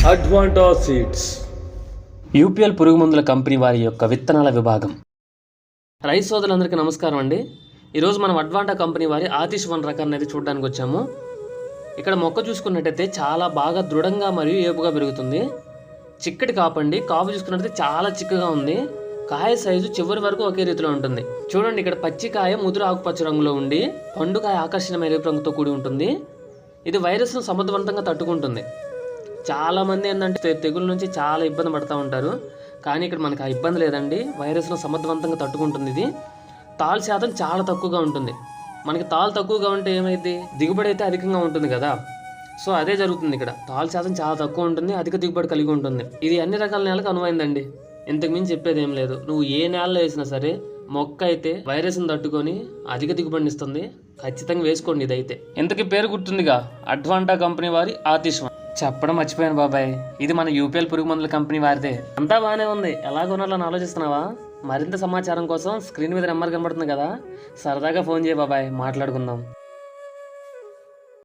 Advanta seeds UPL పురుగు మందుల company వారి యొక్క విత్తనాల విభాగం. రైతు సోదరులందరికీ నమస్కారం అండి. ఈరోజు మనం అడ్వాంటా కంపెనీ వారి ఆతిష్ 1 రకాన్ని అయితే చూడడానికి వచ్చాము. ఇక్కడ మొక్క చూసుకున్నట్టయితే చాలా బాగా దృఢంగా మరియు ఏపుగా పెరుగుతుంది. చిక్కటి కాపండి. కాపు చూసుకున్నట్టయితే చాలా చిక్కగా ఉంది. కాయ సైజు చివరి వరకు ఒకే రీతిలో ఉంటుంది. చూడండి, ఇక్కడ పచ్చికాయ ముదురు ఆకుపచ్చ రంగులో ఉండి పండుకాయ ఆకర్షణీయమైన ఎరుపు రంగుతో కూడి ఉంటుంది. ఇది వైరస్ను సమర్థవంతంగా తట్టుకుంటుంది. చాలామంది ఏంటంటే తెగుల నుంచి చాలా ఇబ్బంది పడుతూ ఉంటారు, కానీ ఇక్కడ మనకు ఆ ఇబ్బంది లేదండి. వైరస్ను సమర్థవంతంగా తట్టుకుంటుంది. ఇది తాలు శాతం చాలా తక్కువగా ఉంటుంది. మనకి తాలు తక్కువగా ఉంటే ఏమైంది, దిగుబడి అయితే అధికంగా ఉంటుంది కదా. సో అదే జరుగుతుంది ఇక్కడ. తాలు శాతం చాలా తక్కువ ఉంటుంది, అధిక దిగుబడి కలిగి ఉంటుంది. ఇది అన్ని రకాల నేలకు అనువైందండి. ఇంతకు మించి చెప్పేది ఏం లేదు. నువ్వు ఏ నేలలో వేసినా సరే మొక్క అయితే వైరస్ని తట్టుకొని అధిక దిగుబడిని ఇస్తుంది. ఖచ్చితంగా వేసుకోండి. ఇదైతే ఇంతకీ పేరు గుర్తుందిగా, అడ్వాంటా కంపెనీ వారి ఆతిష్ 1. చెప్పడం మర్చిపోయాను బాబాయ్, ఇది మన యూపీఎల్ పురుగు మందుల కంపెనీ వారిదే. అంతా బాగానే ఉంది. ఎలా కొనాలని ఆలోచిస్తున్నావా? మరింత సమాచారం కోసం స్క్రీన్ మీద నెంబర్ కనబడుతుంది కదా, సరదాగా ఫోన్ చేయ బాబాయ్, మాట్లాడుకుందాం.